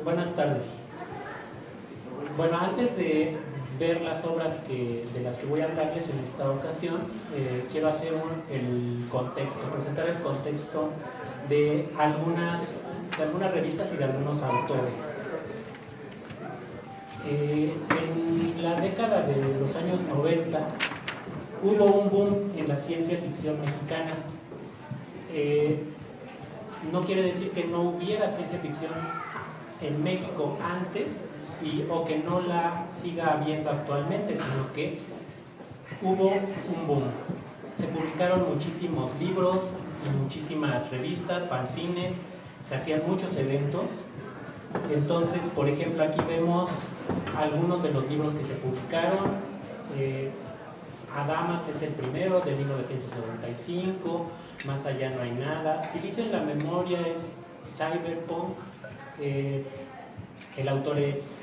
Buenas tardes. Bueno, antes de ver las obras de las que voy a hablarles en esta ocasión, quiero hacer presentar el contexto de algunas revistas y de algunos autores. En la década de los años 90 hubo un boom en la ciencia ficción mexicana. No quiere decir que no hubiera ciencia ficción en México antes o que no la siga habiendo actualmente, sino que hubo un boom. Se publicaron muchísimos libros, muchísimas revistas, fanzines, se hacían muchos eventos. Entonces, por ejemplo, aquí vemos algunos de los libros que se publicaron. Adamas es el primero, de 1995, Más allá no hay nada. Silicio en la memoria es Cyberpunk. El autor es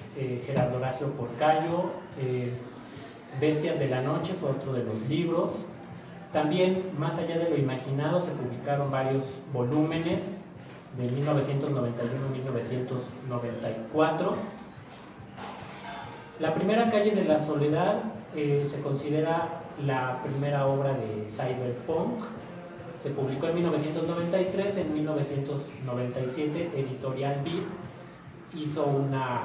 Gerardo Horacio Porcayo. Bestias de la noche fue otro de los libros. También, Más allá de lo imaginado, se publicaron varios volúmenes de 1991 a 1994. La primera calle de la soledad se considera la primera obra de Cyberpunk. Se publicó en 1993, en 1997 Editorial Vid hizo una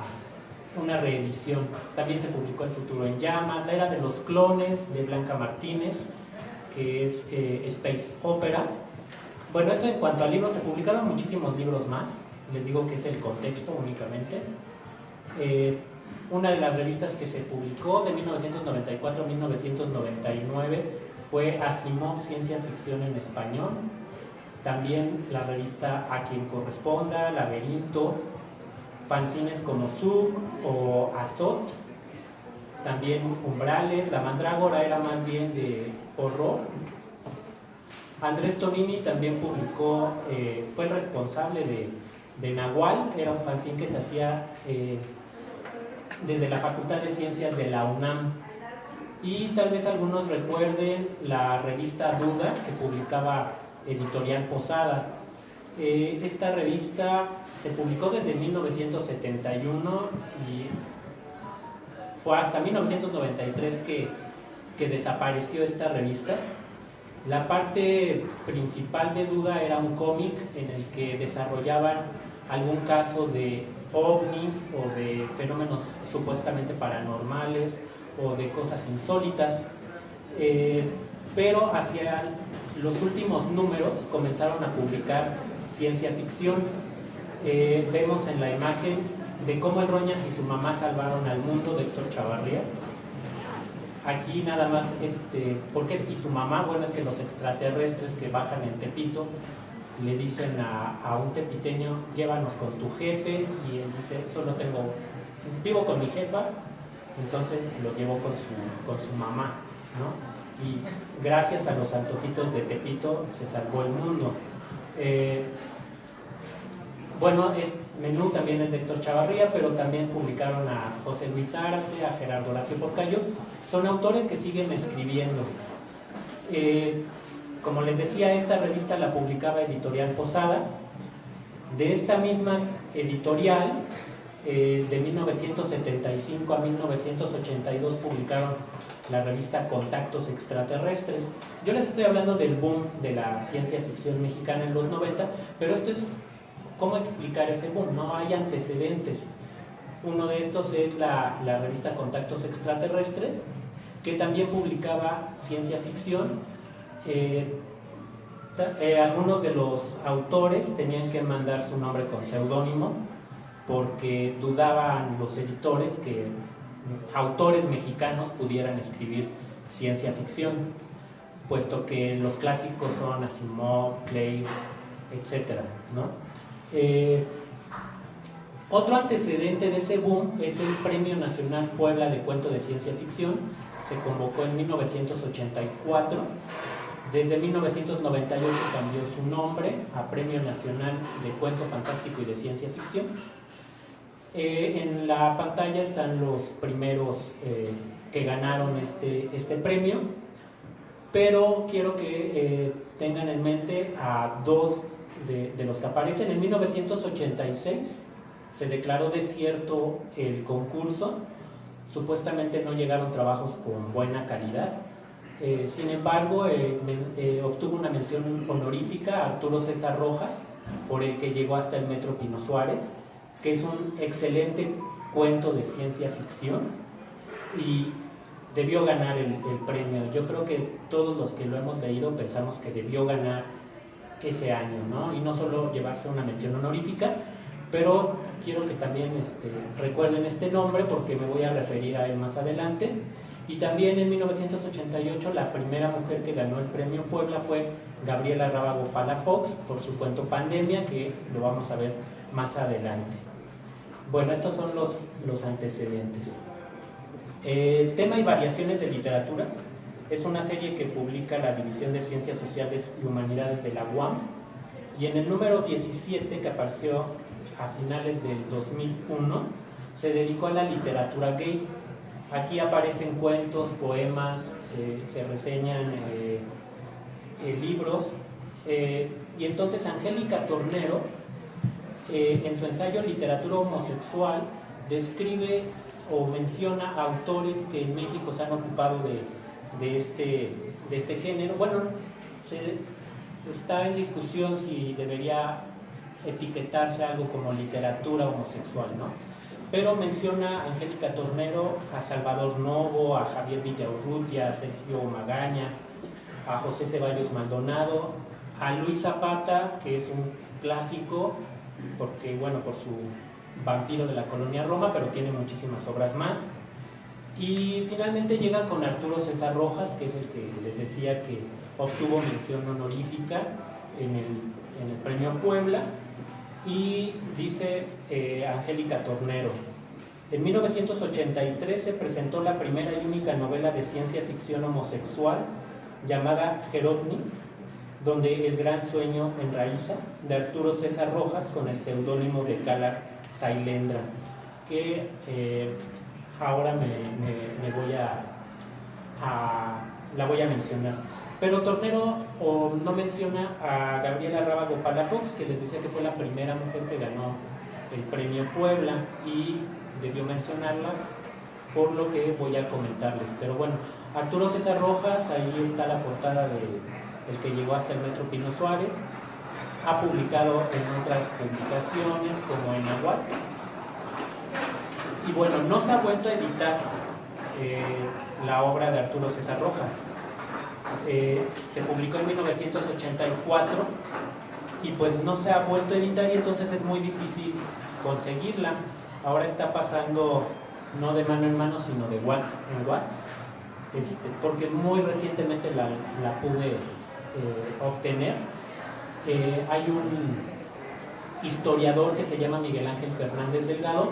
reedición. También se publicó El futuro en llamas, La era de los clones de Blanca Martínez, que es Space Opera. Bueno, eso en cuanto a libros. Se publicaron muchísimos libros más, les digo que es el contexto únicamente. Una de las revistas que se publicó de 1994 a 1999 fue Asimov Ciencia Ficción en Español. También la revista A Quien Corresponda, Laberinto, fanzines como Sub o Azot. También Umbrales, La Mandrágora era más bien de horror. Andrés Tonini también publicó, fue el responsable de Nahual, era un fanzine que se hacía desde la Facultad de Ciencias de la UNAM. Y tal vez algunos recuerden la revista Duda, que publicaba Editorial Posada. Esta revista se publicó desde 1971 y fue hasta 1993 que desapareció esta revista. La parte principal de Duda era un cómic en el que desarrollaban algún caso de ovnis o de fenómenos supuestamente paranormales o de cosas insólitas, pero hacia los últimos números comenzaron a publicar ciencia ficción. Vemos en la imagen de cómo el Roñas y su mamá salvaron al mundo, de Héctor Chavarría. Aquí nada más, ¿por qué? Y su mamá, bueno, es que los extraterrestres que bajan en Tepito le dicen a un tepiteño, llévanos con tu jefe, y él dice, vivo con mi jefa, entonces lo llevó con su mamá, ¿no? Y gracias a los antojitos de Tepito se salvó el mundo. Bueno, Menú también es de Héctor Chavarría, pero también publicaron a José Luis Zárate, a Gerardo Horacio Porcayo. Son autores que siguen escribiendo. Como les decía, esta revista la publicaba Editorial Posada. De esta misma editorial, de 1975 a 1982 publicaron la revista Contactos Extraterrestres. Yo les estoy hablando del boom de la ciencia ficción mexicana en los 90, pero esto es cómo explicar ese boom, no hay antecedentes. Uno de estos es la revista Contactos Extraterrestres, que también publicaba ciencia ficción. Algunos de los autores tenían que mandar su nombre con seudónimo porque dudaban los editores que autores mexicanos pudieran escribir ciencia ficción, puesto que los clásicos son Asimov, Clay, etc., ¿no? Otro antecedente de ese boom es el Premio Nacional Puebla de Cuento de Ciencia Ficción. Se convocó en 1984. Desde 1998 cambió su nombre a Premio Nacional de Cuento Fantástico y de Ciencia Ficción. En la pantalla están los primeros que ganaron este premio, pero quiero que tengan en mente a dos de los que aparecen. En 1986 se declaró desierto el concurso. Supuestamente no llegaron trabajos con buena calidad. Sin embargo, obtuvo una mención honorífica Arturo César Rojas, por el que llegó hasta el Metro Pino Suárez, que es un excelente cuento de ciencia ficción y debió ganar el premio. Yo creo que todos los que lo hemos leído pensamos que debió ganar ese año, ¿no? Y no solo llevarse una mención honorífica, pero quiero que también recuerden este nombre porque me voy a referir a él más adelante. Y también en 1988 la primera mujer que ganó el premio Puebla fue Gabriela Rábago Palafox por su cuento Pandemia, que lo vamos a ver más adelante. Bueno, estos son los antecedentes. Tema y variaciones de literatura. Es una serie que publica la División de Ciencias Sociales y Humanidades de la UAM, y en el número 17, que apareció a finales del 2001, se dedicó a la literatura gay. Aquí aparecen cuentos, poemas, se reseñan libros, y entonces Angélica Tornero, en su ensayo Literatura Homosexual, describe o menciona autores que en México se han ocupado de este género. Bueno, está en discusión si debería etiquetarse algo como literatura homosexual, ¿no? Pero menciona a Angélica Tornero, a Salvador Novo, a Javier Villaurrutia, a Sergio Magaña, a José Ceballos Maldonado, a Luis Zapata, que es un clásico, porque, bueno, por su Vampiro de la Colonia Roma, pero tiene muchísimas obras más. Y finalmente llega con Arturo César Rojas, que es el que les decía que obtuvo mención honorífica en el premio Puebla. Y dice Angélica Tornero: en 1983 se presentó la primera y única novela de ciencia ficción homosexual llamada Gerodni, donde el gran sueño enraiza, de Arturo César Rojas, con el seudónimo de Cala Sailendra, que ahora la voy a mencionar. Pero Tornero no menciona a Gabriela Rábago Palafox, que les decía que fue la primera mujer que ganó el premio Puebla, y debió mencionarla por lo que voy a comentarles. Pero bueno, Arturo César Rojas, ahí está la portada del que llegó hasta el Metro Pino Suárez. Ha publicado en otras publicaciones como en Aguat. Y bueno, no se ha vuelto a editar la obra de Arturo César Rojas. Se publicó en 1984 y pues no se ha vuelto a editar, y entonces es muy difícil conseguirla. Ahora está pasando no de mano en mano, sino de wax en wax, porque muy recientemente la pude obtener. Hay un historiador que se llama Miguel Ángel Fernández Delgado,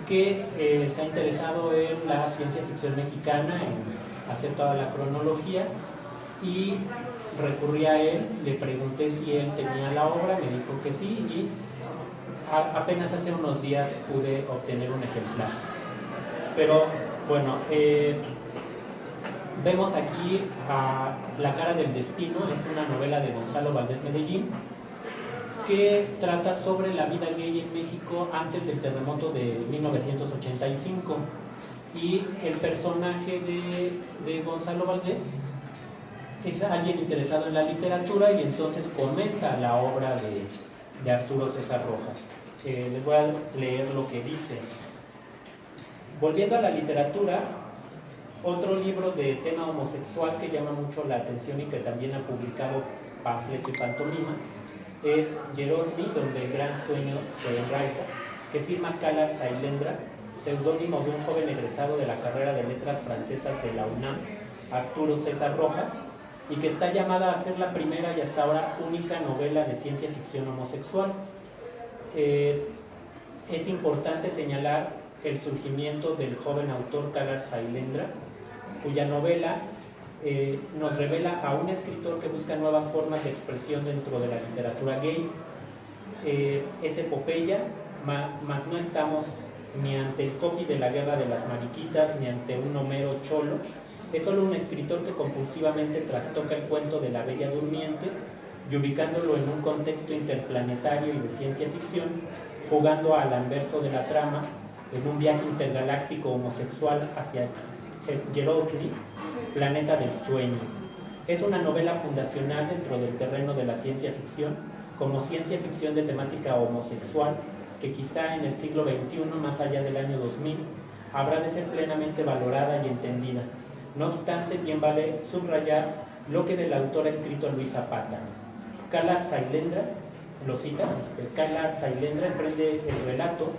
que se ha interesado en la ciencia ficción mexicana, en hacer toda la cronología, y recurrí a él, le pregunté si él tenía la obra, me dijo que sí, y apenas hace unos días pude obtener un ejemplar. Pero bueno, vemos aquí a La cara del destino. Es una novela de Gonzalo Valdés Medellín, que trata sobre la vida gay en México antes del terremoto de 1985. Y el personaje de Gonzalo Valdés es alguien interesado en la literatura, y entonces comenta la obra de Arturo César Rojas. Les voy a leer lo que dice. Volviendo a la literatura, otro libro de tema homosexual que llama mucho la atención y que también ha publicado Panfleto y Pantomima es Gerodni, donde el gran sueño se enraiza, que firma Cala Sailendra, seudónimo de un joven egresado de la carrera de letras francesas de la UNAM, Arturo César Rojas, y que está llamada a ser la primera y hasta ahora única novela de ciencia ficción homosexual. Es importante señalar el surgimiento del joven autor Cala Sailendra, cuya novela nos revela a un escritor que busca nuevas formas de expresión dentro de la literatura gay. Es epopeya, mas no estamos ni ante el copy de la guerra de las mariquitas, ni ante un Homero cholo. Es solo un escritor que compulsivamente trastoca el cuento de la Bella Durmiente, y ubicándolo en un contexto interplanetario y de ciencia ficción, jugando al anverso de la trama en un viaje intergaláctico homosexual hacia Gerodni, planeta del sueño. Es una novela fundacional dentro del terreno de la ciencia ficción, como ciencia ficción de temática homosexual, que quizá en el siglo XXI, más allá del año 2000, habrá de ser plenamente valorada y entendida. No obstante, bien vale subrayar lo que del autor ha escrito Luis Zapata. Carla Sailendra, lo cita, Carla Sailendra emprende el relato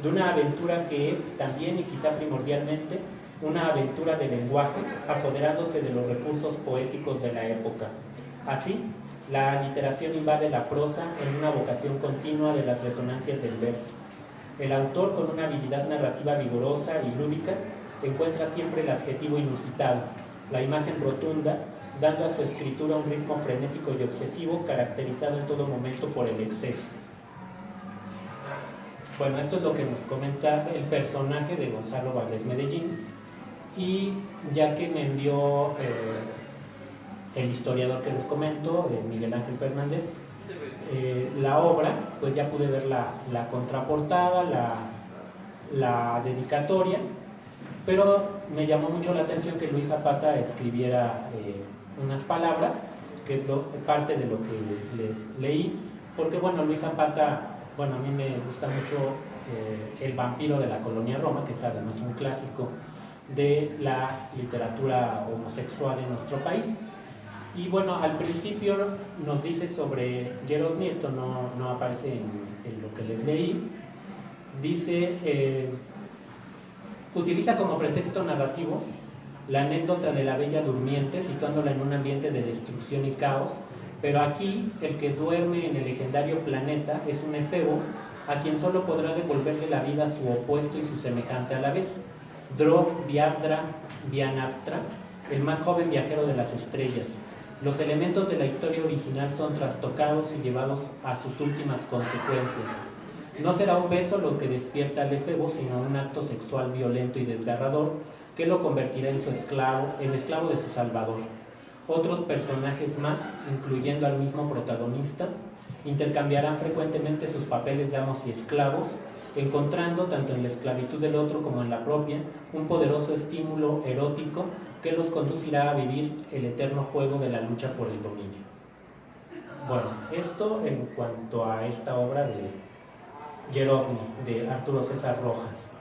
de una aventura que es también y quizá primordialmente una aventura de lenguaje, apoderándose de los recursos poéticos de la época. Así, la literación invade la prosa en una vocación continua de las resonancias del verso. El autor, con una habilidad narrativa vigorosa y lúdica, encuentra siempre el adjetivo inusitado, la imagen rotunda, dando a su escritura un ritmo frenético y obsesivo, caracterizado en todo momento por el exceso. Bueno, esto es lo que nos comenta el personaje de Gonzalo Valdés Medellín, y ya que me envió el historiador que les comento, Miguel Ángel Fernández, la obra, pues ya pude ver la contraportada, la dedicatoria, pero me llamó mucho la atención que Luis Zapata escribiera unas palabras, que es parte de lo que les leí, porque bueno, Luis Zapata, bueno, a mí me gusta mucho El vampiro de la colonia Roma, que es además un clásico de la literatura homosexual en nuestro país. Y bueno, al principio nos dice sobre Gerodni, esto no aparece en lo que les leí, dice, utiliza como pretexto narrativo la anécdota de la Bella Durmiente, situándola en un ambiente de destrucción y caos, pero aquí el que duerme en el legendario planeta es un efebo a quien solo podrá devolverle la vida su opuesto y su semejante a la vez, Drog Vyadra Vyanatra, el más joven viajero de las estrellas. Los elementos de la historia original son trastocados y llevados a sus últimas consecuencias. No será un beso lo que despierta al efebo, sino un acto sexual violento y desgarrador que lo convertirá en esclavo de su salvador. Otros personajes más, incluyendo al mismo protagonista, intercambiarán frecuentemente sus papeles de amos y esclavos, encontrando, tanto en la esclavitud del otro como en la propia, un poderoso estímulo erótico que los conducirá a vivir el eterno juego de la lucha por el dominio. Bueno, esto en cuanto a esta obra de Gerodni, de Arturo César Rojas.